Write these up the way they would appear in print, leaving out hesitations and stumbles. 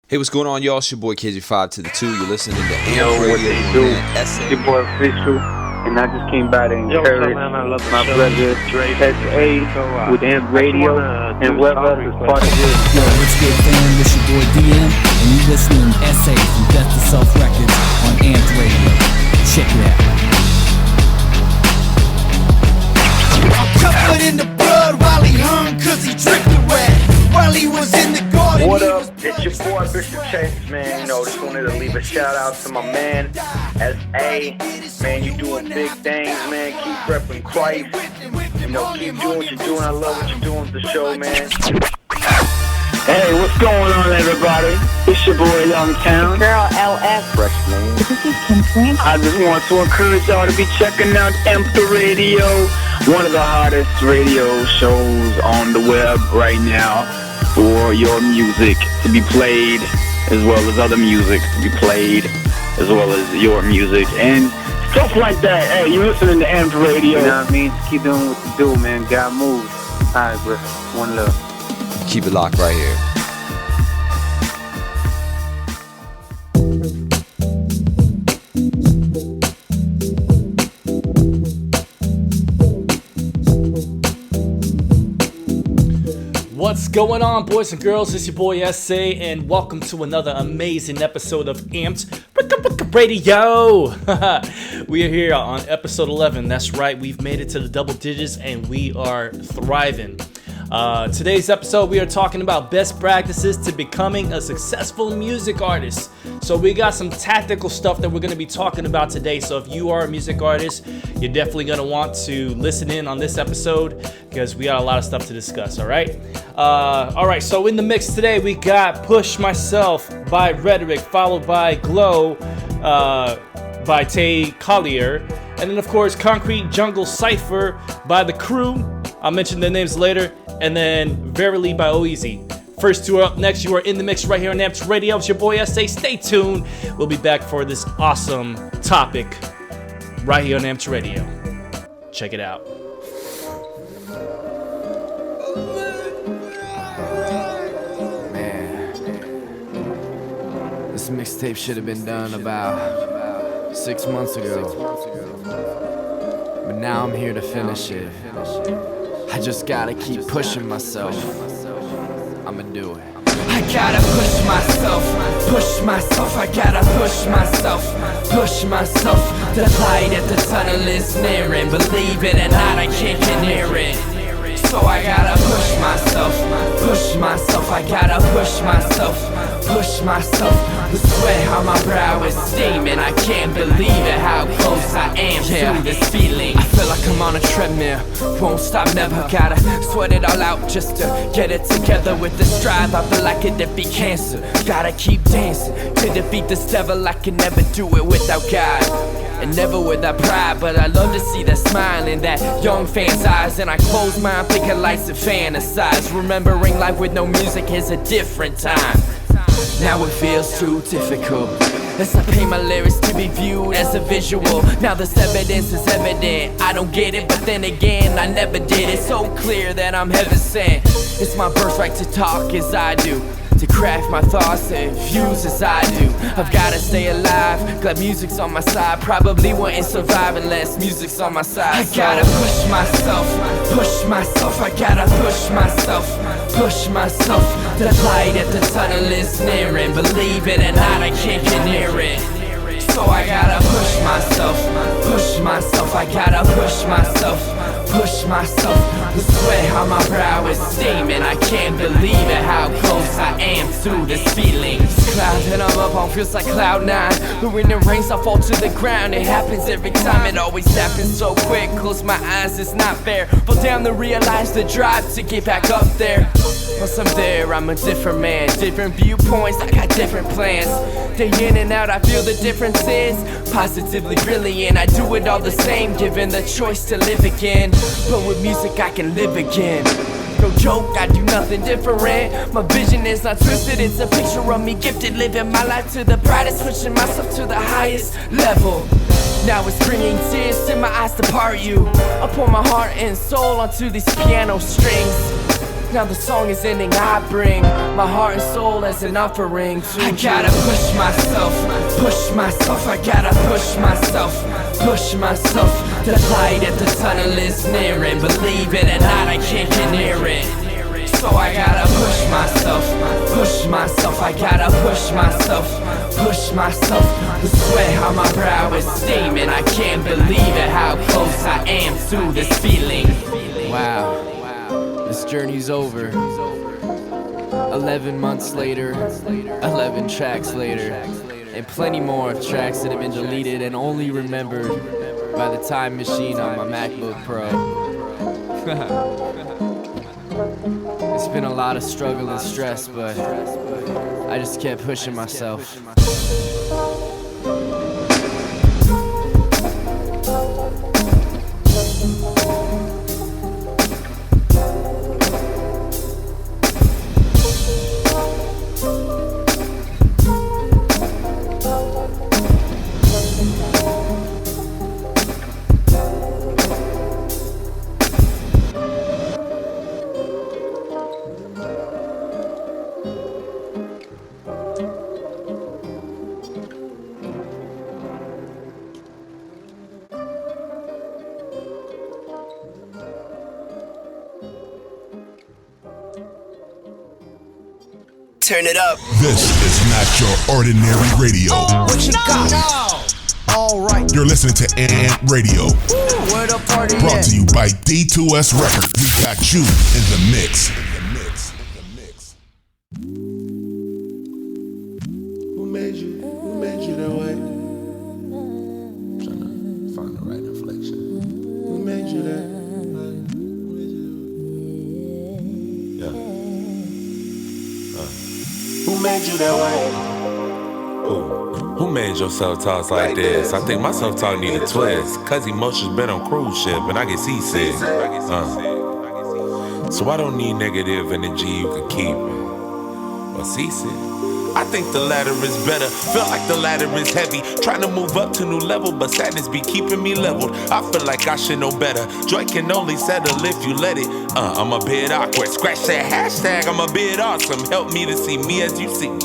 Hey, what's going on, y'all? It's your boy KJ5 to the 2. You're listening to Yo, Amp what Radio they do? SA. Your boy Official, and I just came by to encourage my brother SA with Amp Radio and whoever else is part of this. Yo, what's good, fam? It's your boy DM, and you listening to SA from Death to Self Records on Amp Radio. Check it out. I'm covered in the blood while he hung, cause he tricked the rat. While he was in the garden. What up? It's your boy Bishop Chase, man. You know, just wanted to leave a shout out to my man SA. Man, you doing big things, man. Keep repping Christ. You know, keep doing what you're doing. I love what you're doing with the show, man. Hey, what's going on, everybody? It's your boy Young Town. Girl LF. Freshman. This is Kim Frank. I just want to encourage y'all to be checking out Amp Radio, one of the hottest radio shows on the web right now, for your music to be played as well as other music to be played as well as your music and stuff like that. Hey, you listening to Amp Radio. You know what I mean? Just keep doing what you do, man. God moves. Alright, bro. One love. Keep it locked right here. What's going on, boys and girls? It's your boy SA, and welcome to another amazing episode of Amped Radio. We are here on episode 11. That's right, we've made it to the double digits, and we are thriving. Today's episode, we are talking about best practices to becoming a successful music artist. So we got some tactical stuff that we're going to be talking about today. So if you are a music artist, you're definitely going to want to listen in on this episode because we got a lot of stuff to discuss, all right? So in the mix today, we got Push Myself by Rhetoric, followed by Glow by Tay Collier, and then of course Concrete Jungle Cypher by The Crew. I'll mention their names later. And then Verily by Oeasy. First two are up next. You are in the mix right here on Amps Radio. It's your boy SA. Stay tuned. We'll be back for this awesome topic right here on Amps Radio. Check it out. Man, this mixtape should have been done about 6 months ago. But now I'm here to finish it. I just gotta keep pushing myself. I'ma do it. I gotta push myself, I gotta push myself. The light at the tunnel is nearing. Believe it or not, I can't get near it. So I gotta push myself, I gotta push myself. The sweat on my brow is steaming. I can't believe it, how close I am to this feeling. I feel like I'm on a treadmill, won't stop never. Gotta sweat it all out just to get it together. With the strive, I feel like I could defeat cancer. Gotta keep dancing to defeat this devil. I can never do it without God, and never without pride. But I love to see that smile in that young fan's eyes. And I close mine, thinking life's a fantasize. Remembering life with no music is a different time. Now it feels too difficult, as I paint my lyrics to be viewed as a visual. Now this evidence is evident. I don't get it, but then again, I never did. It's so clear that I'm heaven sent. It's my birthright to talk as I do, to craft my thoughts and views as I do. I've gotta stay alive, glad music's on my side. Probably wouldn't survive unless music's on my side. I gotta push myself, I gotta push myself. The light at the tunnel is nearing. Believe it or not, I can't get near it. So I gotta push myself, I gotta push myself. The sweat on my brow is steaming. I can't believe it, how close I am to this feeling. This cloud that I'm up on feels like cloud 9, but when it rains I fall to the ground. It happens every time, it always happens so quick. Close my eyes, it's not fair. Fall down to realize the drive to get back up there. Once I'm there, I'm a different man. Different viewpoints, I got different plans. Day in and out, I feel the difference is positively brilliant. I do it all the same, given the choice to live again. But with music, I can live again. No joke, I do nothing different. My vision is not twisted, it's a picture of me gifted. Living my life to the brightest, pushing myself to the highest level. Now it's bringing tears to my eyes to part you. I pour my heart and soul onto these piano strings. Now the song is ending, I bring my heart and soul as an offering to I gotta push myself, I gotta push myself. The light at the tunnel is nearing, believe it or not, I can't get near it. So I gotta push myself, I gotta push myself. The sweat on my brow is steaming, I can't believe it, how close I am to this feeling. Wow, this journey's over. 11 months later, 11 tracks later, and plenty more tracks that have been deleted and only remembered by the time machine on my MacBook Pro. It's been a lot of struggle and stress, but I just kept pushing myself. Turn it up. This is not your ordinary radio. What you got? All right. You're listening to Ant Radio. Where the party Brought at? to you by D2S Records. We got you in the mix. Who made you that way? Trying to find the right inflection. Who made you that way? Who made you that way? Who made your self-talk like this? I think my self-talk need a twist. Cause emotions been on cruise ship and I get seasick. So I don't need negative energy, you can keep it. Or seasick. I think the latter is better. Feel like the ladder is heavy. Trying to move up to new level, but sadness be keeping me leveled. I feel like I should know better. Joy can only settle if you let it. I'm a bit awkward. Scratch that hashtag, I'm a bit awesome. Help me to see me as you see me.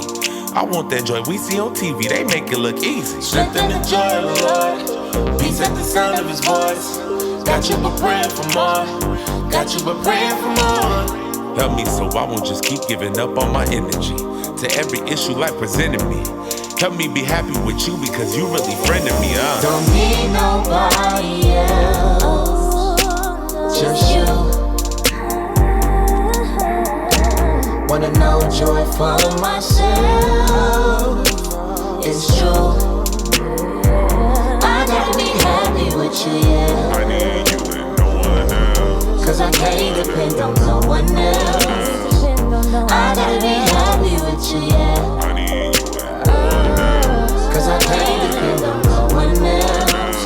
I want that joy we see on TV. They make it look easy. Strength and the joy of the Lord. Peace at the sound of his voice. Got you but praying for more. Got you but praying for more. Help me so I won't just keep giving up on my energy to every issue life presented me. Help me be happy with you because you really friended me, Don't need nobody else, just you. Wanna know joy for myself, it's true. I gotta be happy with you, yeah. I need you and no one else. Cause I can't depend on no one else. I gotta be happy with you, yeah. I need you and no one else. Cause I can't depend on no one else.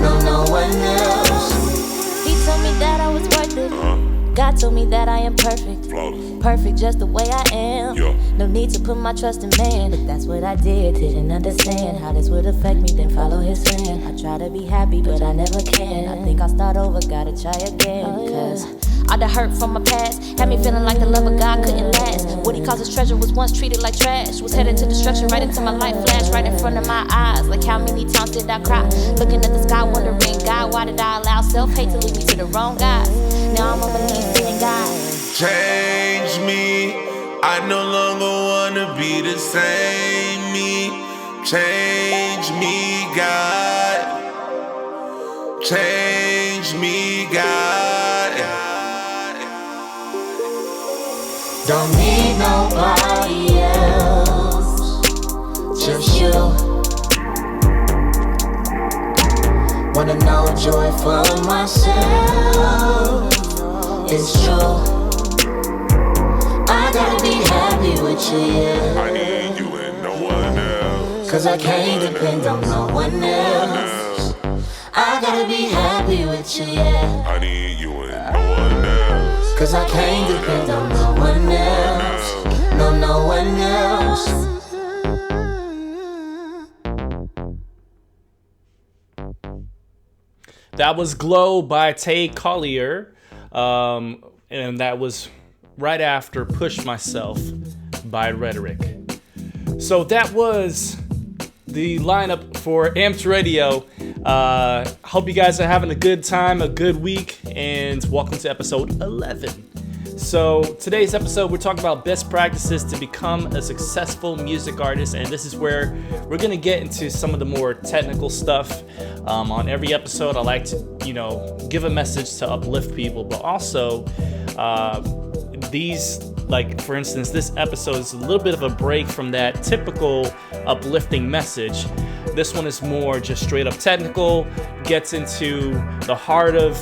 No one else. He told me that I was worth it. God told me that I am perfect. Flawless. Perfect just the way I am. Yeah. No need to put my trust in man. But that's what I did. Didn't understand how this would affect me. Then follow his friend. I try to be happy, but I never can. I think I'll start over. Gotta try again. Cause all the hurt from my past had me feeling like the love of God couldn't last. What he calls his treasure was once treated like trash. Was headed to destruction right into my life flash right in front of my eyes. Like how many times did I cry? Looking at the sky wondering, God, why did I allow self-hate to lead me to the wrong guys? Now I'm on my knees in God. Change me. I no longer wanna be the same me. Change me, God. Change me, God. Don't need nobody else, just you. Wanna know joy for myself, it's true. I gotta be happy with you, yeah. I need you and no one else. Cause I can't depend on no one else. I gotta be happy with you, yeah. I need you and no one else. Cause I can't depend on no one else. No one else. That was Glow by Tay Collier. And that was right after Push Myself by Rhetoric. So that was the lineup for Amped Radio. Hope you guys are having a good time, a good week, and welcome to episode 11. So today's episode, we're talking about best practices to become a successful music artist, and this is where we're gonna get into some of the more technical stuff. On every episode, I like to, give a message to uplift people, but also for instance, this episode is a little bit of a break from that typical uplifting message. This one is more just straight up technical, gets into the heart of,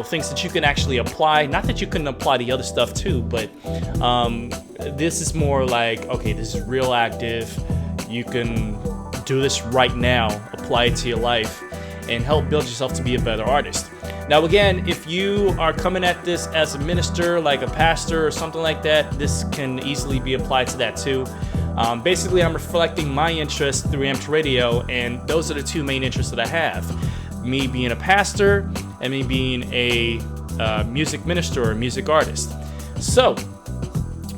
things that you can actually apply. Not that you couldn't apply the other stuff too, but this is more like, okay, this is real active. You can do this right now, apply it to your life, and help build yourself to be a better artist. Now again, if you are coming at this as a minister, like a pastor or something like that, this can easily be applied to that too. Basically, I'm reflecting my interests through Amped Radio, and those are the two main interests that I have. Me being a pastor, and me being a music minister or a music artist. So,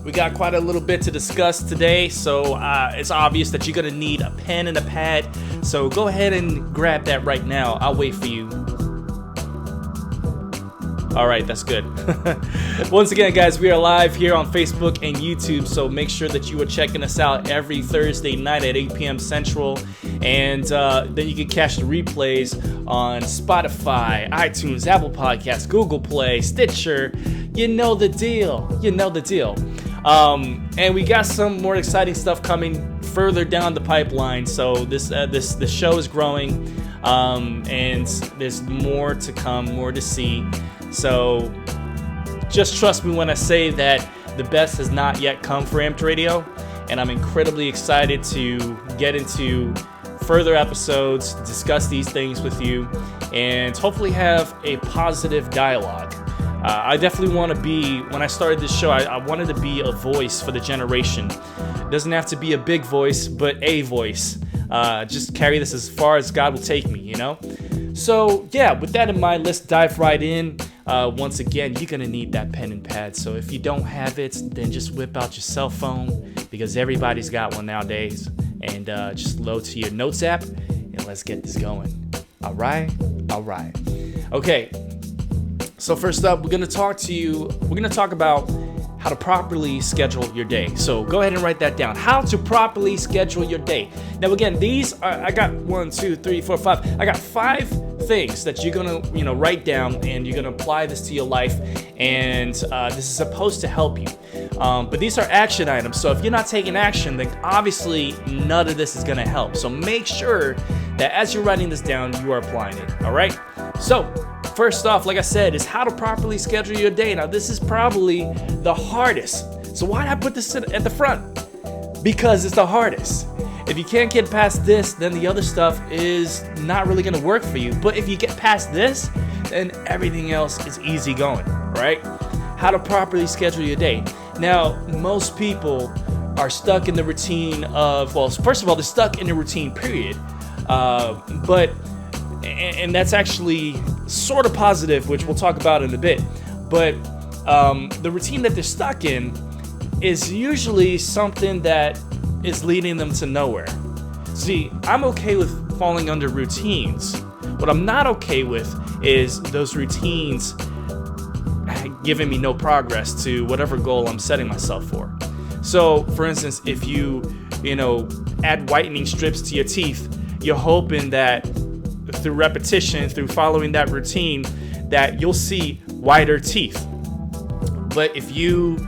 we got quite a little bit to discuss today, so it's obvious that you're gonna need a pen and a pad. So go ahead and grab that right now. I'll wait for you. All right, that's good. Once again, guys, we are live here on Facebook and YouTube, so make sure that you are checking us out every Thursday night at 8 p.m. Central, and then you can catch the replays on Spotify, iTunes, Apple Podcasts, Google Play, Stitcher. You know the deal. And we got some more exciting stuff coming further down the pipeline, so this show is growing, and there's more to come, more to see. So just trust me when I say that the best has not yet come for Amped Radio, and I'm incredibly excited to get into further episodes, discuss these things with you, and hopefully have a positive dialogue. I definitely want to be, when I started this show, I wanted to be a voice for the generation. It doesn't have to be a big voice, but a voice. Just carry this as far as God will take me, So yeah, with that in mind, let's dive right in. Once again, you're gonna need that pen and pad. So if you don't have it, then just whip out your cell phone, because everybody's got one nowadays. And just load to your Notes app, and let's get this going. All right. Okay. So first up, we're gonna talk about how to properly schedule your day. So go ahead and write that down. How to properly schedule your day. Now again, these are, I got 1, 2, 3, 4, 5. I got 5 things that you're gonna write down, and you're gonna apply this to your life, and this is supposed to help you. But these are action items, so if you're not taking action, then obviously none of this is gonna help. So make sure that as you're writing this down, you are applying it. All right. So first off, like I said, is how to properly schedule your day. Now, this is probably the hardest. So why did I put this at the front? Because it's the hardest. If you can't get past this, then the other stuff is not really gonna work for you. But if you get past this, then everything else is easy going, right? How to properly schedule your day. Now, most people are stuck in the routine of, well, first of all, they're stuck in the routine, period. And that's actually sort of positive, which we'll talk about in a bit. But the routine that they're stuck in is usually something that is leading them to nowhere. See, I'm okay with falling under routines. What I'm not okay with is those routines giving me no progress to whatever goal I'm setting myself for. So, for instance, if you add whitening strips to your teeth, you're hoping that through repetition, through following that routine, that you'll see whiter teeth. But if you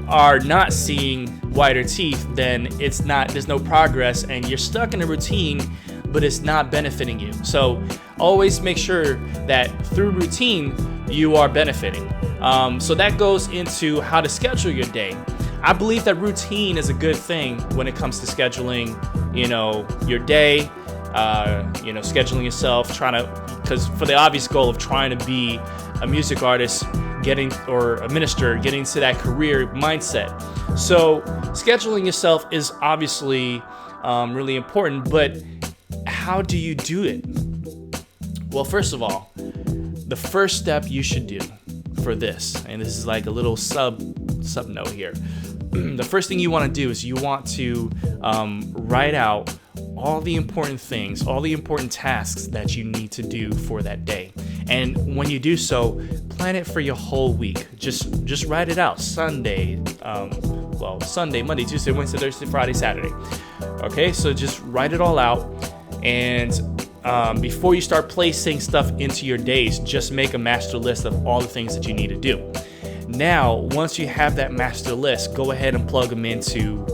are not seeing whiter teeth, then there's no progress, and you're stuck in a routine, but it's not benefiting you. So always make sure that through routine, you are benefiting. So that goes into how to schedule your day. I believe that routine is a good thing when it comes to scheduling, your day, scheduling yourself, because for the obvious goal of trying to be a music artist, or a minister, getting to that career mindset. So scheduling yourself is obviously really important, but how do you do it? Well, first of all, the first step you should do for this, and this is like a little sub-note here. The first thing you want to do is you want to write out all the important things, all the important tasks that you need to do for that day. And when you do so, plan it for your whole week. Just write it out. Sunday, Monday, Tuesday, Wednesday, Thursday, Friday, Saturday. Okay, so just write it all out. And before you start placing stuff into your days, just make a master list of all the things that you need to do. Now, once you have that master list, go ahead and plug them into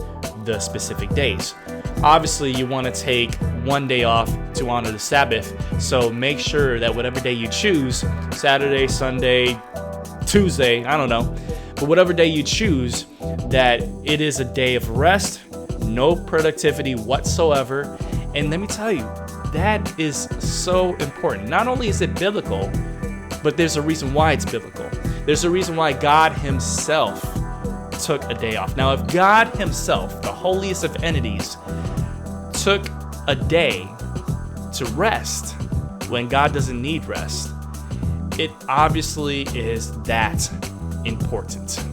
the specific days. Obviously, you want to take one day off to honor the Sabbath, so make sure that whatever day you choose, Saturday, Sunday, Tuesday, I don't know, but whatever day you choose, that it is a day of rest, no productivity whatsoever. And let me tell you, that is so important. Not only is it biblical, but there's a reason why it's biblical. There's a reason why God himself took a day off. Now, if God himself, the holiest of entities, took a day to rest when God doesn't need rest, it obviously is that important.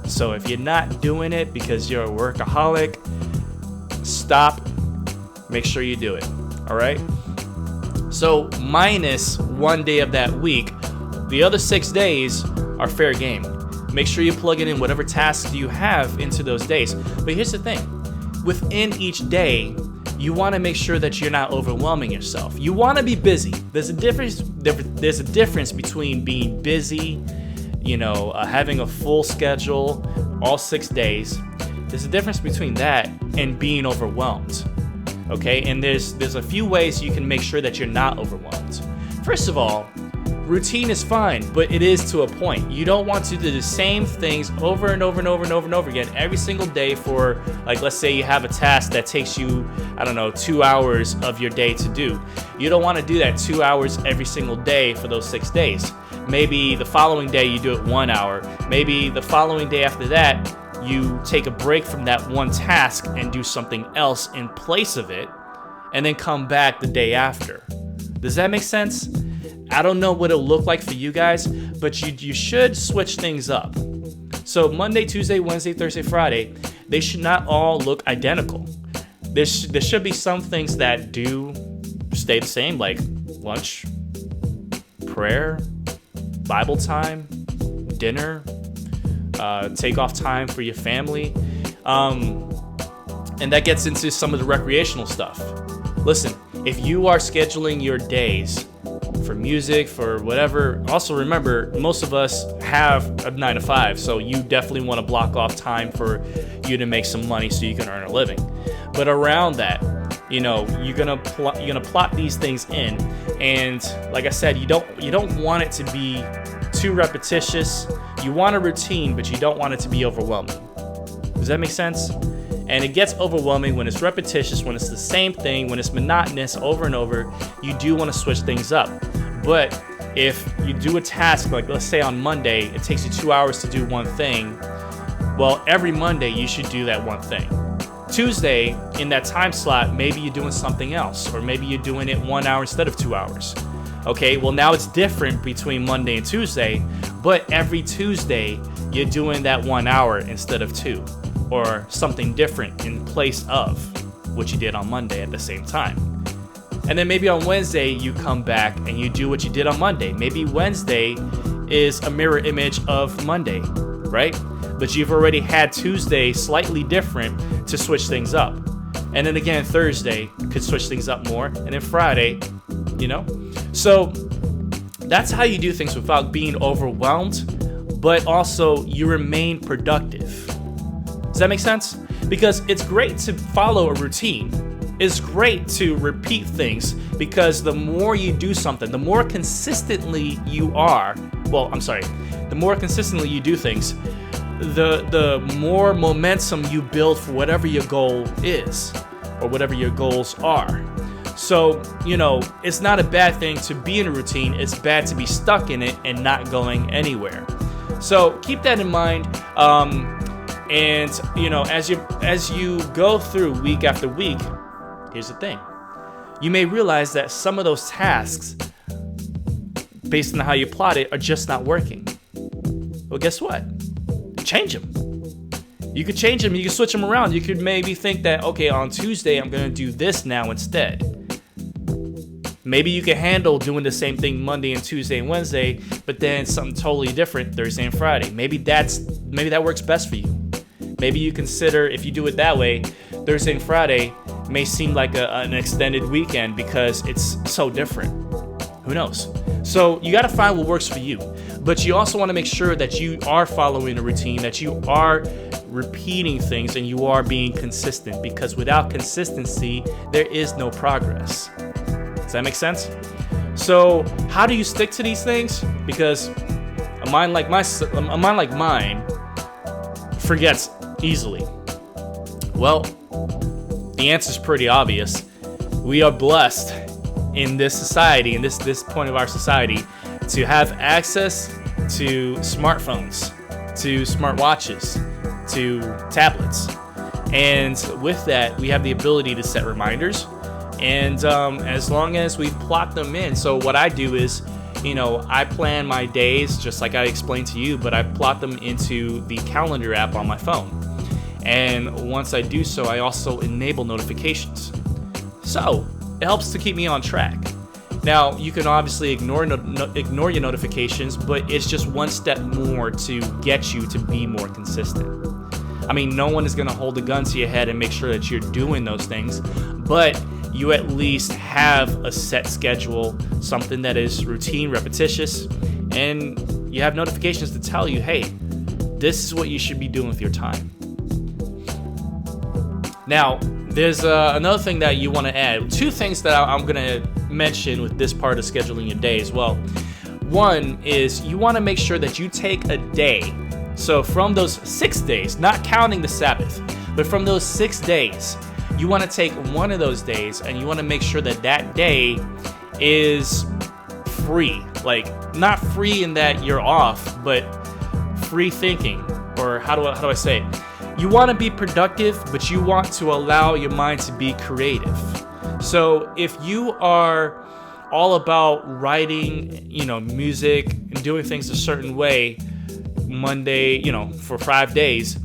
So if you're not doing it because you're a workaholic, stop. Make sure you do it. All right? So minus one day of that week, the other 6 days are fair game. Make sure you plug it in whatever tasks you have into those days. But here's the thing. Within each day, you want to make sure that you're not overwhelming yourself. You want to be busy. There's a difference between being busy, having a full schedule all 6 days. There's a difference between that and being overwhelmed. Okay? And there's a few ways you can make sure that you're not overwhelmed. First of all, routine is fine, but it is to a point. You don't want to do the same things over and over and over and over and over again every single day for, like, let's say you have a task that takes you, 2 hours of your day to do. You don't want to do that 2 hours every single day for those 6 days. Maybe the following day you do it 1 hour. Maybe the following day after that, you take a break from that one task and do something else in place of it, and then come back the day after. Does that make sense? I don't know what it'll look like for you guys, but you should switch things up. So Monday, Tuesday, Wednesday, Thursday, Friday, they should not all look identical. There should be some things that do stay the same, like lunch, prayer, Bible time, dinner, take off time for your family. And that gets into some of the recreational stuff. Listen, if you are scheduling your days for music, for whatever, also remember, most of us have a 9 to 5, so you definitely want to block off time for you to make some money so you can earn a living. But around that, you're gonna plot these things in, and like I said, you don't want it to be too repetitious. You want a routine, but you don't want it to be overwhelming. Does that make sense? And it gets overwhelming when it's repetitious, when it's the same thing, when it's monotonous over and over. You do want to switch things up. But if you do a task, like let's say on Monday, it takes you 2 hours to do one thing, well, every Monday you should do that one thing. Tuesday, in that time slot, maybe you're doing something else, or maybe you're doing it 1 hour instead of 2 hours. Okay, well now it's different between Monday and Tuesday, but every Tuesday you're doing that 1 hour instead of 2. Or something different in place of what you did on Monday at the same time. And then maybe on Wednesday you come back and you do what you did on Monday. Maybe Wednesday is a mirror image of Monday, right? But you've already had Tuesday slightly different to switch things up. And then again, Thursday could switch things up more. And then Friday, So that's how you do things without being overwhelmed, but also you remain productive. Does that make sense? Because it's great to follow a routine. It's great to repeat things, because the more you do something, the more consistently you do things, the more momentum you build for whatever your goal is or whatever your goals are. So, it's not a bad thing to be in a routine. It's bad to be stuck in it and not going anywhere. So keep that in mind. And as you go through week after week, here's the thing. You may realize that some of those tasks, based on how you plot it, are just not working. Well, guess what? change them. You could change them. You could switch them around. You could maybe think that, okay, on Tuesday, I'm going to do this now instead. Maybe you can handle doing the same thing Monday and Tuesday and Wednesday, but then something totally different Thursday and Friday. Maybe that works best for you. Maybe you consider, if you do it that way, Thursday and Friday may seem like an extended weekend because it's so different. Who knows? So you got to find what works for you. But you also want to make sure that you are following a routine, that you are repeating things, and you are being consistent, because without consistency, there is no progress. Does that make sense? So how do you stick to these things? Because a mind like mine forgets easily. Well, the answer is pretty obvious. We are blessed in this society, in this point of our society, to have access to smartphones, to smartwatches, to tablets. And with that, we have the ability to set reminders. And as long as we plot them in, so what I do is, I plan my days just like I explained to you, but I plot them into the calendar app on my phone. And once I do so, I also enable notifications. So it helps to keep me on track. Now, you can obviously ignore your notifications, but it's just one step more to get you to be more consistent. I mean, no one is going to hold a gun to your head and make sure that you're doing those things, but you at least have a set schedule, something that is routine, repetitious, and you have notifications to tell you, hey, this is what you should be doing with your time. Now, there's another thing that you want to add. Two things that I'm going to mention with this part of scheduling your day as well. One is you want to make sure that you take a day. So from those 6 days, not counting the Sabbath, but from those 6 days, you want to take one of those days and you want to make sure that that day is free. Like, not free in that you're off, but free thinking. Or how do I say it? You want to be productive, but you want to allow your mind to be creative. So if you are all about writing, music and doing things a certain way, Monday, for 5 days,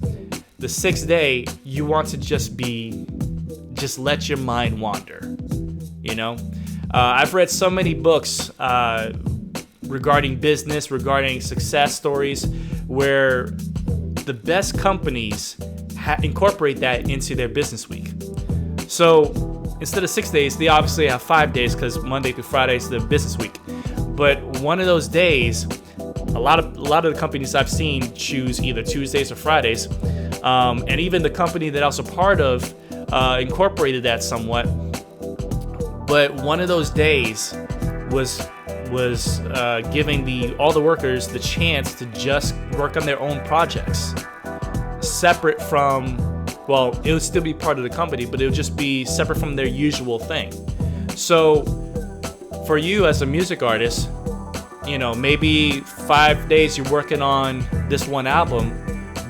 the 6th day, you want to just let your mind wander, I've read so many books regarding business, regarding success stories, where the best companies incorporate that into their business week. So instead of 6 days, they obviously have 5 days because Monday through Friday is the business week. But one of those days, a lot of the companies I've seen choose either Tuesdays or Fridays, and even the company that I was a part of incorporated that somewhat. But one of those days was giving all the workers the chance to just work on their own projects, separate from, well, it would still be part of the company, but it would just be separate from their usual thing. So for you as a music artist, maybe 5 days you're working on this one album,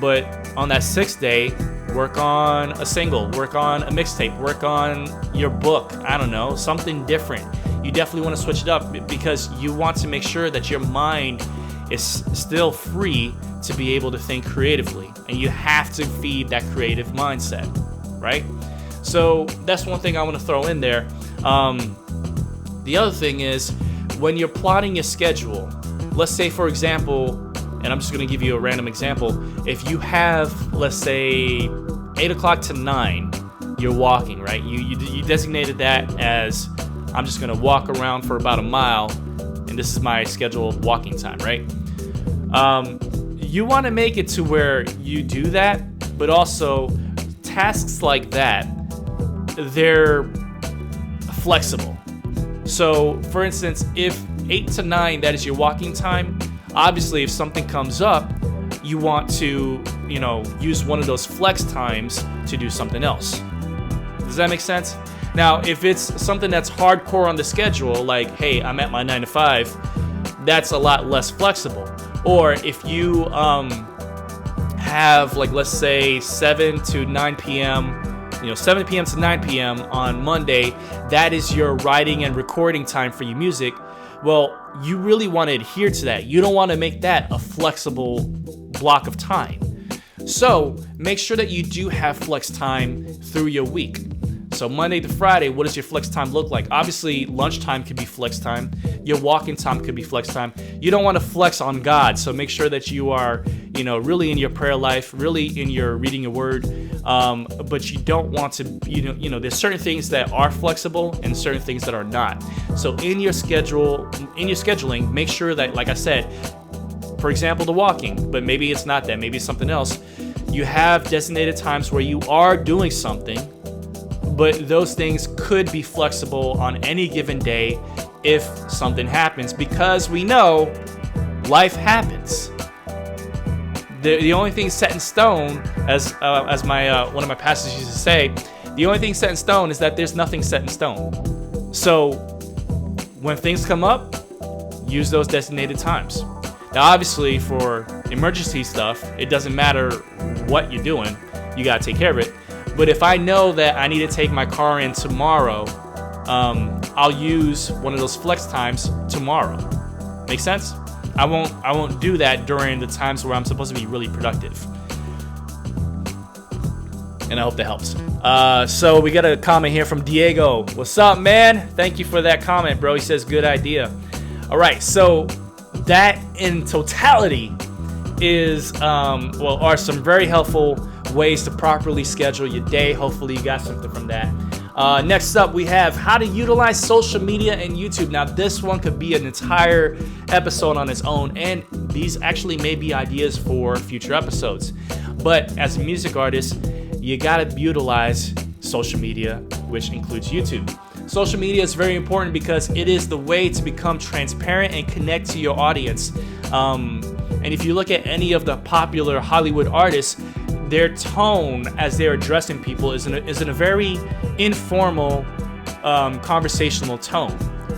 but on that 6th day, work on a single, work on a mixtape, work on your book, I don't know, something different. You definitely want to switch it up because you want to make sure that your mind is still free to be able to think creatively. And you have to feed that creative mindset, right? So that's one thing I want to throw in there. The other thing is, when you're plotting your schedule, let's say, for example, and I'm just going to give you a random example. If you have, let's say, 8 o'clock to 9, you're walking, right? You designated that as, I'm just going to walk around for about a mile, and this is my scheduled walking time, right? You want to make it to where you do that, but also tasks like that, they're flexible. So, for instance, if 8 to 9, that is your walking time, obviously if something comes up, you want to, use one of those flex times to do something else. Does that make sense? Now, if it's something that's hardcore on the schedule, like, hey, I'm at my 9 to 5, that's a lot less flexible. Or if you have, like, let's say 7 to 9 p.m., 7 p.m. to 9 p.m. on Monday, that is your writing and recording time for your music. Well, you really want to adhere to that. You don't want to make that a flexible block of time. So make sure that you do have flex time through your week. So Monday to Friday, what does your flex time look like? Obviously, lunchtime could be flex time. Your walking time could be flex time. You don't want to flex on God, so make sure that you are, really in your prayer life, really in your reading your word. But you don't want to, there's certain things that are flexible and certain things that are not. So in your scheduling, make sure that, like I said, for example, the walking, but maybe it's not that, maybe it's something else. You have designated times where you are doing something, but those things could be flexible on any given day if something happens, because we know life happens. The only thing set in stone, as my one of my pastors used to say, the only thing set in stone is that there's nothing set in stone. So when things come up, use those designated times. Now, obviously, for emergency stuff, it doesn't matter what you're doing. You gotta take care of it. But if I know that I need to take my car in tomorrow, I'll use one of those flex times tomorrow. Make sense? I won't do that during the times where I'm supposed to be really productive. And I hope that helps. So we got a comment here from Diego. What's up, man? Thank you for that comment, bro. He says, good idea. All right, so that in totality are some very helpful ways to properly schedule your day. Hopefully you got something from that. Next up, we have how to utilize social media and YouTube. Now, this one could be an entire episode on its own, and these actually may be ideas for future episodes. But as a music artist, you gotta utilize social media, which includes YouTube. Social media is very important because it is the way to become transparent and connect to your audience. And if you look at any of the popular Hollywood artists, their tone as they're addressing people is in a very informal, conversational tone,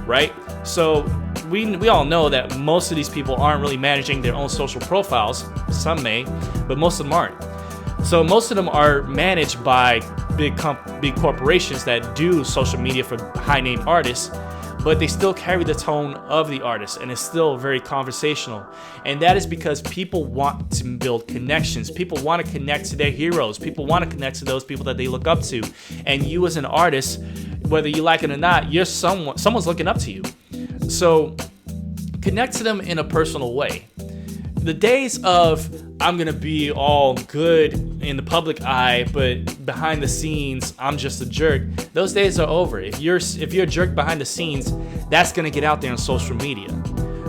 right? So we all know that most of these people aren't really managing their own social profiles. Some may, but most of them aren't. So most of them are managed by big corporations that do social media for high-name artists, but they still carry the tone of the artist, and it's still very conversational. And that is because people want to build connections. People want to connect to their heroes. People want to connect to those people that they look up to. And you as an artist, whether you like it or not, you're someone's looking up to you. So connect to them in a personal way. The days of I'm gonna be all good in the public eye, but behind the scenes I'm just a jerk, those days are over. If you're a jerk behind the scenes, that's gonna get out there on social media.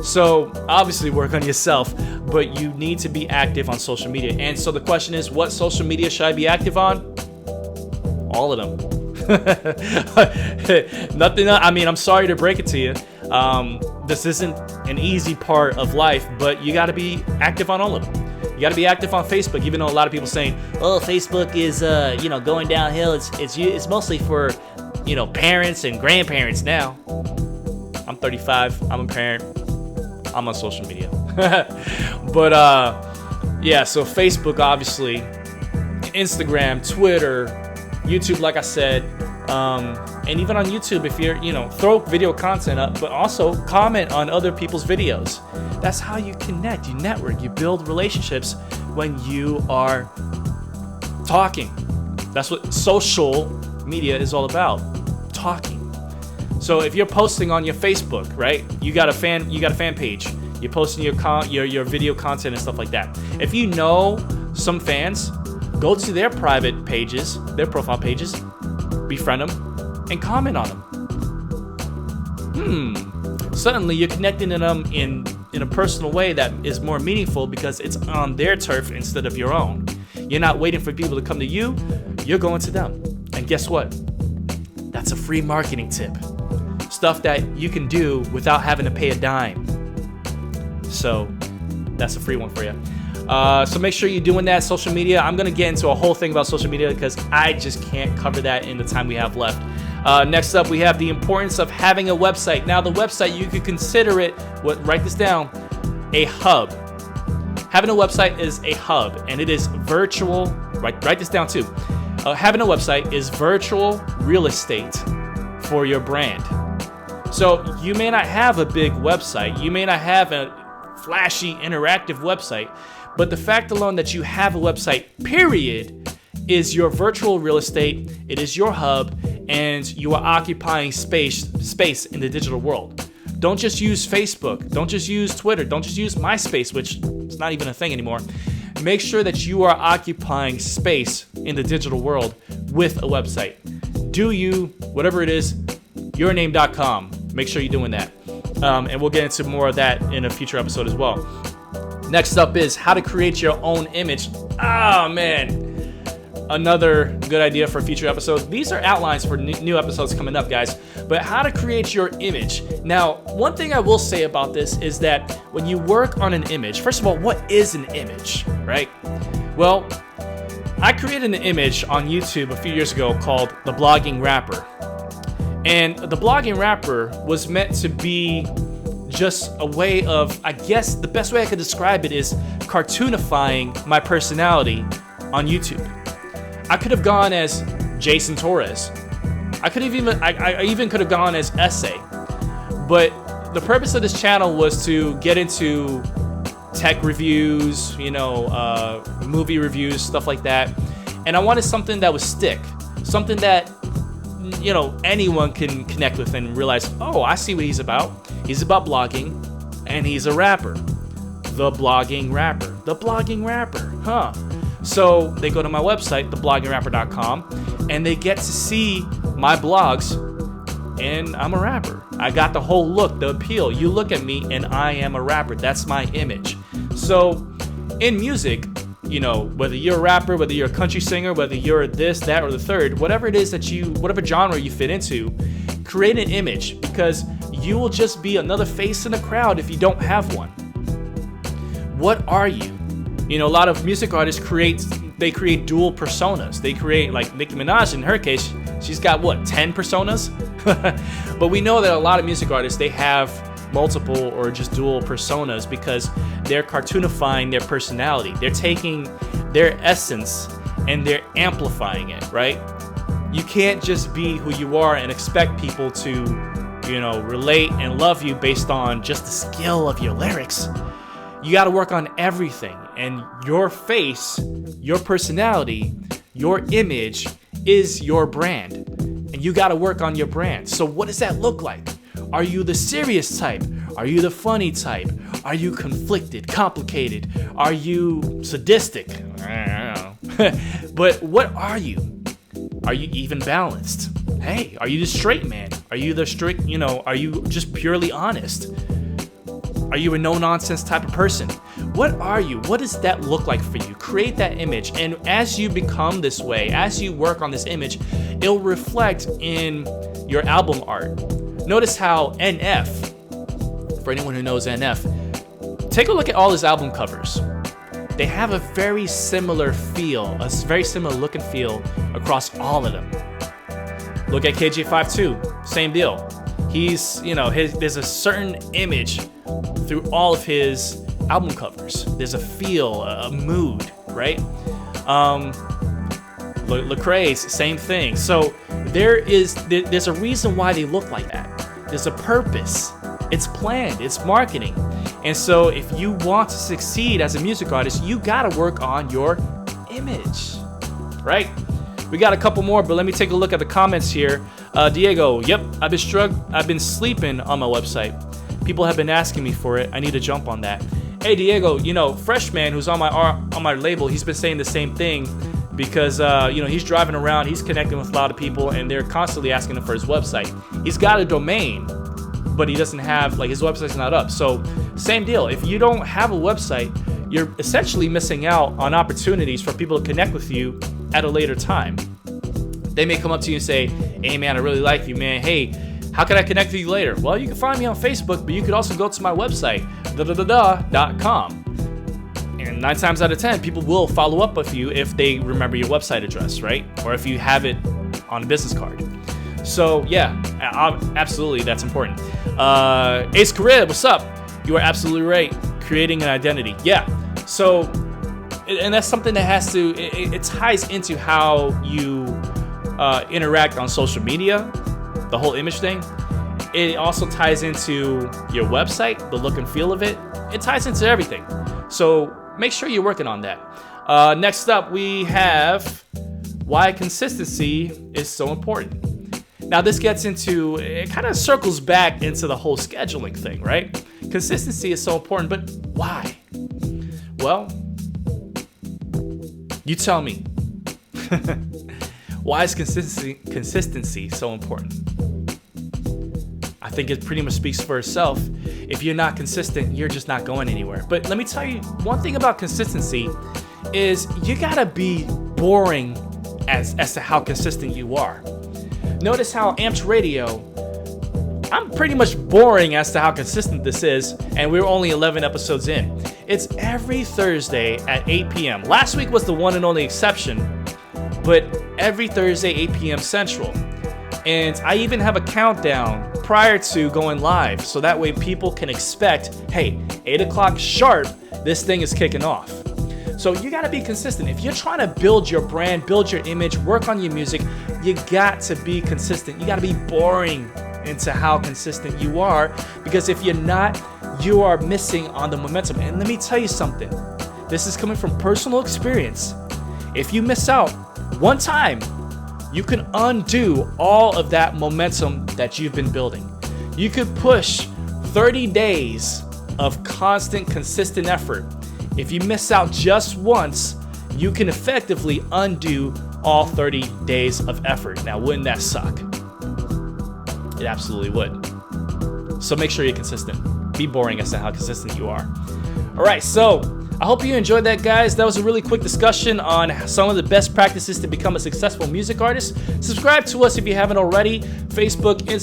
So obviously work on yourself, but you need to be active on social media. And so the question is, what social media should I be active on? All of them. Nothing. I mean, I'm sorry to break it to you. This isn't an easy part of life, but you got to be active on all of them. You got to be active on Facebook, even though a lot of people saying, "Oh, Facebook is going downhill." It's mostly for parents and grandparents now. I'm 35. I'm a parent. I'm on social media. But yeah. So Facebook, obviously, Instagram, Twitter, YouTube, like I said. And even on YouTube, if you're, throw video content up, but also comment on other people's videos. That's how you connect, you network, you build relationships when you are talking. That's what social media is all about, talking. So if you're posting on your Facebook, right? You got a fan page. You're posting your video content and stuff like that. If you know some fans, go to their private pages, their profile pages, befriend them, and comment on them. Suddenly you're connecting to them in a personal way that is more meaningful because it's on their turf instead of your own. You're not waiting for people to come to you, you're going to them. And guess what? That's a free marketing tip. Stuff that you can do without having to pay a dime. So that's a free one for you. So make sure you're doing that. Social media, I'm gonna get into a whole thing about social media because I just can't cover that in the time we have left. Next up, we have the importance of having a website. Now, the website, you could consider it, write this down, a hub. Having a website is a hub, and it is virtual, write this down too. Having a website is virtual real estate for your brand. So you may not have a big website, you may not have a flashy interactive website, But the fact alone that you have a website, period, is your virtual real estate. It is your hub, and you are occupying space in the digital world. Don't just use Facebook. Don't just use Twitter. Don't just use MySpace, which is not even a thing anymore. Make sure that you are occupying space in the digital world with a website. Do you, whatever it is, yourname.com. Make sure you're doing that. And we'll get into more of that in a future episode as well. Next up is how to create your own image. Oh, man. Another good idea for future episodes. These are outlines for new episodes coming up, guys. But how to create your image. Now, one thing I will say about this is that when you work on an image, first of all, what is an image, right? Well, I created an image on YouTube a few years ago called The Blogging Rapper. And The Blogging Rapper was meant to be just a way of, I guess the best way I could describe it is cartoonifying my personality on YouTube. I could have gone as Jason Torres. I even could have gone as Essay. But the purpose of this channel was to get into tech reviews, movie reviews, stuff like that. And I wanted something that would stick, something that anyone can connect with and realize, oh, I see what he's about. He's about blogging, and he's a rapper. The Blogging Rapper. The Blogging Rapper, huh? So they go to my website, thebloggingRapper.com, and they get to see my blogs, and I'm a rapper. I got the whole look, the appeal. You look at me, and I am a rapper. That's my image. So in music, whether you're a rapper, whether you're a country singer, whether you're this, that, or the third, whatever it is that whatever genre you fit into, create an image, because you will just be another face in the crowd if you don't have one. What are you? A lot of music artists create dual personas. They create, like Nicki Minaj, in her case, she's got 10 personas? But we know that a lot of music artists, they have multiple or just dual personas because they're cartoonifying their personality. They're taking their essence and they're amplifying it, right? You can't just be who you are and expect people to, relate and love you based on just the skill of your lyrics. You got to work on everything, and your face, your personality, your image is your brand, and you got to work on your brand. So what does that look like? Are you the serious type? Are you the funny type? Are you conflicted, complicated? Are you sadistic? I don't know. But what are you? Are you even balanced? Hey, are you the straight man? Are you the strict, are you just purely honest? Are you a no-nonsense type of person? What are you? What does that look like for you? Create that image. And as you become this way, as you work on this image, it'll reflect in your album art. Notice how NF, for anyone who knows NF, take a look at all his album covers. They have a very similar feel, a very similar look and feel across all of them. Look at KJ52, same deal. He's, there's a certain image through all of his album covers. There's a feel, a mood, right? Lecrae's, same thing. So there's a reason why they look like that. There's a purpose. It's planned. It's marketing. And so if you want to succeed as a music artist, you gotta work on your image, right? We got a couple more, but let me take a look at the comments here. Diego, yep, I've been sleeping on my website. People have been asking me for it. I need to jump on that. Hey Diego, Freshman, who's on my label, he's been saying the same thing because he's driving around, he's connecting with a lot of people, and they're constantly asking him for his website. He's got a domain, but he doesn't have, his website's not up. So same deal. If you don't have a website, you're essentially missing out on opportunities for people to connect with you at a later time. They may come up to you and say, hey man, I really like you, man. Hey, how can I connect with you later? Well, you can find me on Facebook, but you could also go to my website, .com. And 9 times out of 10, people will follow up with you if they remember your website address, right? Or if you have it on a business card. So yeah, absolutely, that's important. Ace Carib, what's up? You are absolutely right. Creating an identity. Yeah. So, and that's something that it ties into how you interact on social media, the whole image thing. It also ties into your website, the look and feel of it. It ties into everything. So make sure you're working on that. Next up, we have why consistency is so important. Now, this gets into, it kind of circles back into the whole scheduling thing, right? Consistency is so important, but why? Well, you tell me. Why is consistency so important? I think it pretty much speaks for itself. If you're not consistent, you're just not going anywhere. But let me tell you, one thing about consistency is you gotta be boring as to how consistent you are. Notice how Amped Radio, I'm pretty much boring as to how consistent this is, and we're only 11 episodes in. It's every Thursday at 8 p.m. Last week was the one and only exception, but every Thursday, 8 p.m. Central. And I even have a countdown prior to going live, so that way people can expect, hey, 8 o'clock sharp, this thing is kicking off. So you gotta be consistent. If you're trying to build your brand, build your image, work on your music, you got to be consistent. You gotta be boring into how consistent you are, because if you're not, you are missing on the momentum. And let me tell you something. This is coming from personal experience. If you miss out one time, you can undo all of that momentum that you've been building. You could push 30 days of constant, consistent effort. If you miss out just once, you can effectively undo all 30 days of effort. Now, wouldn't that suck? It absolutely would. So make sure you're consistent. Be boring as to how consistent you are. All right, so I hope you enjoyed that, guys. That was a really quick discussion on some of the best practices to become a successful music artist. Subscribe to us if you haven't already. Facebook and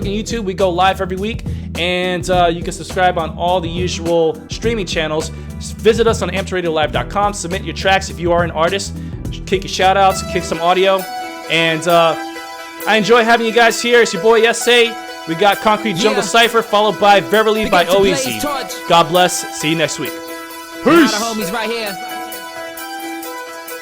YouTube, we go live every week. And you can subscribe on all the usual streaming channels. Visit us on ampedradiolive.com. Submit your tracks if you are an artist. Kick your shout-outs, kick some audio. And I enjoy having you guys here. It's your boy, S.A. We got Concrete Jungle Cypher, followed by Beverly by OEZ. God bless. See you next week. Peace. A lot of homies right here.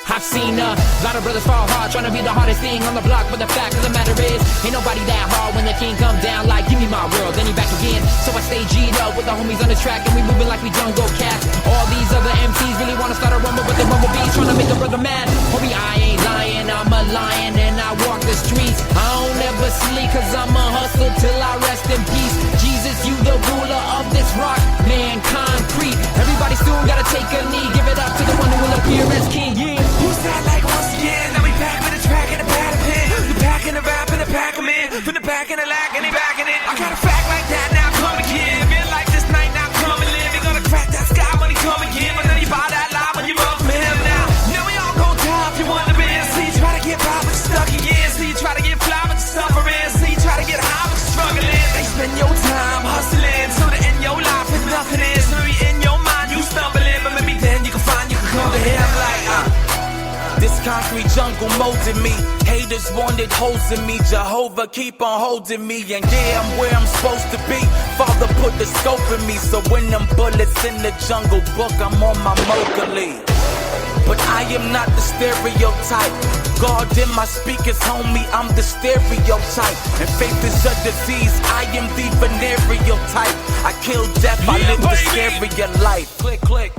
I've seen a lot of brothers fall hard, trying to be the hardest thing on the block, but the fact of the matter is, ain't nobody that hard when the king come down like, give me my world, then he back again. So I stay G'd up with the homies on the track, and we moving like we jungle cats. All these other MCs really wanna start a rumble, but the bumblebees trying to make a brother mad. Homie, I ain't lying, I'm a lion, and I walk the streets. I don't ever sleep, cause I'ma hustle till I rest in peace. Jesus, you the ruler of this rock, man, concrete. Everybody soon gotta take a knee, give it up to the one who will appear as king, yeah. Who's that like once again? Now we back with the track and the battle pin. The back and the rap and the pack 'em in. From the back and the lack and they backing it. I got a fact like that, now come again. Feel like this night, now come and live. We gonna crack that sky when he come again. But then you buy that lie when you run from him now. Now we all gon' die if you want to win. See you try to get by but you're stuck again. See you try to get fly but you're suffering. See you try to get high but you're struggling. They spend your time hustling so that in your life is nothing is. So in your mind you stumbling, but maybe then you can find you can come to him like This concrete jungle molding me. Haters wanted holes in me. Jehovah keep on holding me. And yeah, I'm where I'm supposed to be. Father put the scope in me. So when them bullets in the jungle book, I'm on my Mowgli. But I am not the stereotype. God in my speakers, homie, I'm the stereotype. And faith is a disease, I am the venereal type. I kill death, I live the scarier life. Click, click.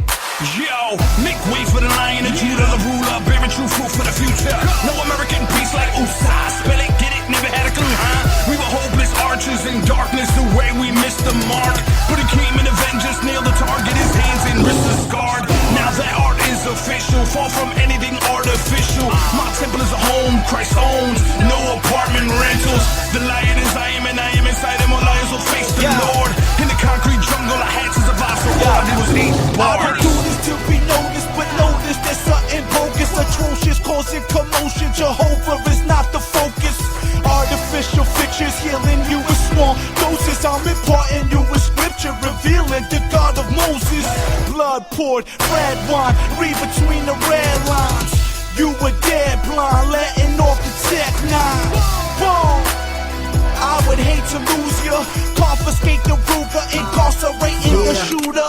Yo, make way for the Lion of Judah, the ruler, bearing true fruit for the future. No American peace like USA. Spell it, get it, never had a clue, huh? We were hopeless archers in darkness, the way we missed the mark. But it came in Avengers, nailed the target, his hands and wrists are scarred. Now that art is official, fall from anything artificial. My temple is a home, Christ owns, no apartment rentals. The lion is I am, and I am inside him, all lions will face the Lord. In the concrete jungle, I had to survive, so all I did was eat bars. To be noticed, but notice there's something bogus, atrocious, causing commotion. Jehovah is not the focus. Artificial fixtures healing you with small doses. I'm imparting you with scripture, revealing the God of Moses. Blood poured, red wine, read between the red lines. You were dead blind, letting off the Tech 9. Boom! I would hate to lose ya. Confiscate the Ruger, incarcerating the shooter.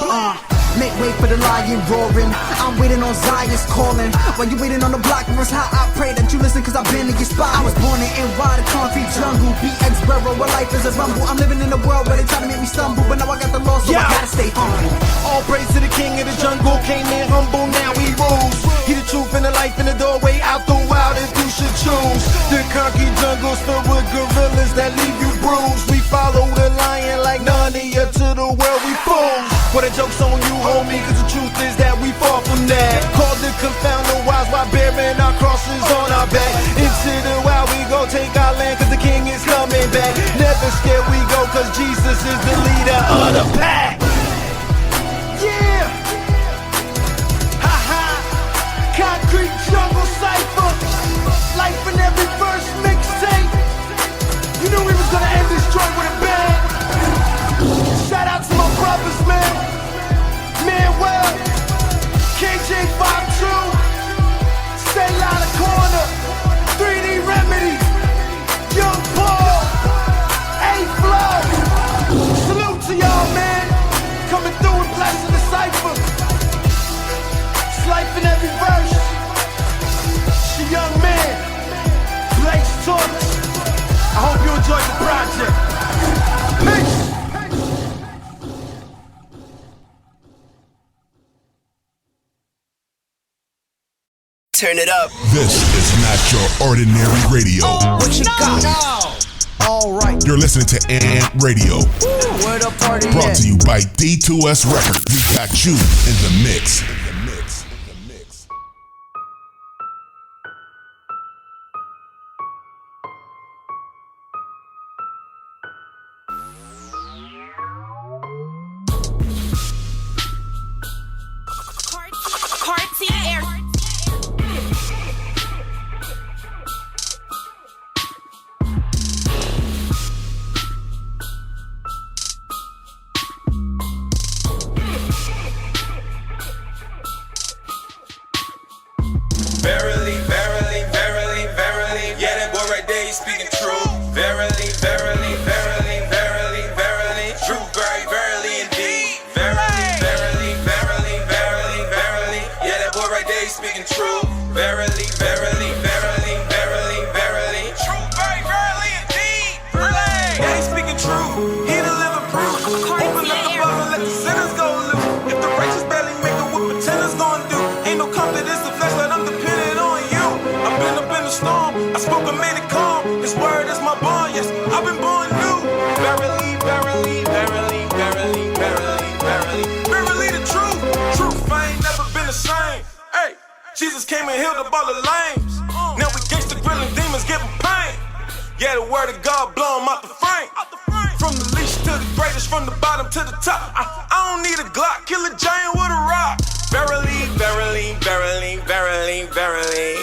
Make way for the lion roaring. I'm waiting on Zion's calling. While you waiting on the block, verse how I pray that you listen, cause I've been in your spot. I was born in NY, the concrete jungle. BX Barrow, where life is a rumble. I'm living in a world where they try to make me stumble, but now I got the law, so I gotta stay humble. All praise to the king of the jungle. Came in the joke's on you, homie, cause the truth is that we far from that. Called to confound the wise while bearing our crosses on our back. Into the wild we go, take our land, cause the king is coming back. Never scared we go, cause Jesus is the leader of the pack. Yeah! Ha-ha! Concrete jungle cypher. Life in every verse mixtape. You knew we was gonna end this joint with a bang. Shout out to my brothers, man. Manuel, KJ52, Stay out of corner, 3D Remedy, Young Paul, A-Flow. Salute to y'all, man. Coming through and blessing the cypher. It's life in every verse. It's a young man, Blake's Torch. I hope you enjoyed the project. Peace. Turn it up. This is not your ordinary radio. What you got? Alright. You're listening to Ant Radio. Where the party Brought at? to you by D2S Records. We got you in the mix. Cartier. Verily, verily, verily, verily. Yeah, that boy right there, he's speaking true. Verily, verily, verily, verily, verily. True, very, verily indeed. Verily, verily, verily, verily, verily. Yeah, that boy right there, he's speaking true. Verily, verily, verily, verily, verily. True, very, verily indeed. Yeah, he's speaking true. He the living proof. Open up the Bible, let the sinners go loose. If the righteous barely make it, what pretenders gonna do? Ain't no confidence in flesh, let them depend on you. I've been up in the storm, I spoke and made it calm. His word is my bond, yes, I've been born new. Verily, verily, verily, verily, verily, verily, verily the truth. Truth, I ain't never been the same. Hey, Jesus came and healed up all the lames. Now we gangsta grilling demons, giving pain. Yeah, the word of God blow 'em out the frame. From the least to the greatest, from the bottom to the top. I don't need a Glock, kill a giant with a rock. Verily, verily, verily, verily, verily.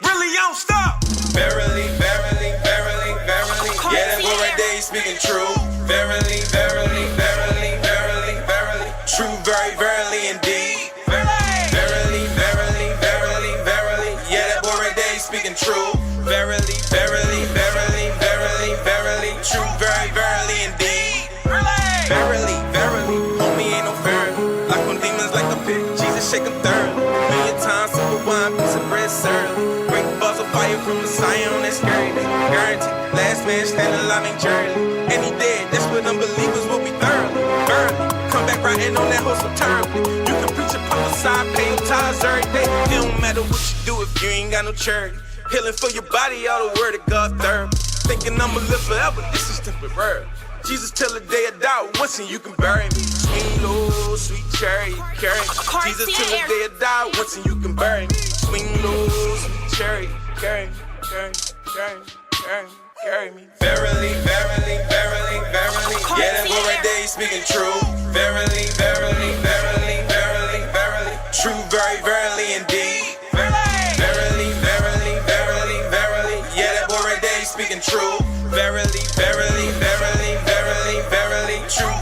Really, I don't stop. Verily, verily, verily, verily. Yeah, that boy right there, he's speaking true. Verily, verily, verily, verily, verily. True, very, verily indeed. Verily, verily, verily, verily. Yeah, that boy right there, he's speaking true. Verily, verily, verily, verily, verily. True, very, verily indeed. Verily, verily. Homie ain't no fairy. Lock on demons like a pit. Jesus shake them thoroughly. Million times super wine, piece of bread surly. Bring balls of fire from the Zion, that's scary. Guaranteed. Last man standing alive ain't journey. And he dead, that's what unbelievers will be thoroughly. Burly. Come back riding on that horse so terribly. You can preach and prophesy, pay your tithes every day. It don't matter what you do if you ain't got no charity. Healing for your body, all the word of God therapy. Thinking I'ma live forever, this is temporary. Jesus till the day I die, once and you can bury me. Swing low, sweet cherry, carry me. Jesus till the day I die, once and you can bury me. Swing low, sweet cherry, carry me, carry me, carry me, carry me, carry me. Verily, verily, verily, verily. Yeah, that boy right there, he's speaking true. Verily, verily, verily, verily, verily. True, very, verily indeed. Verily, verily, verily, verily. Yeah, that boy right there, he's speaking true. Verily, verily, verily, verily, verily. True,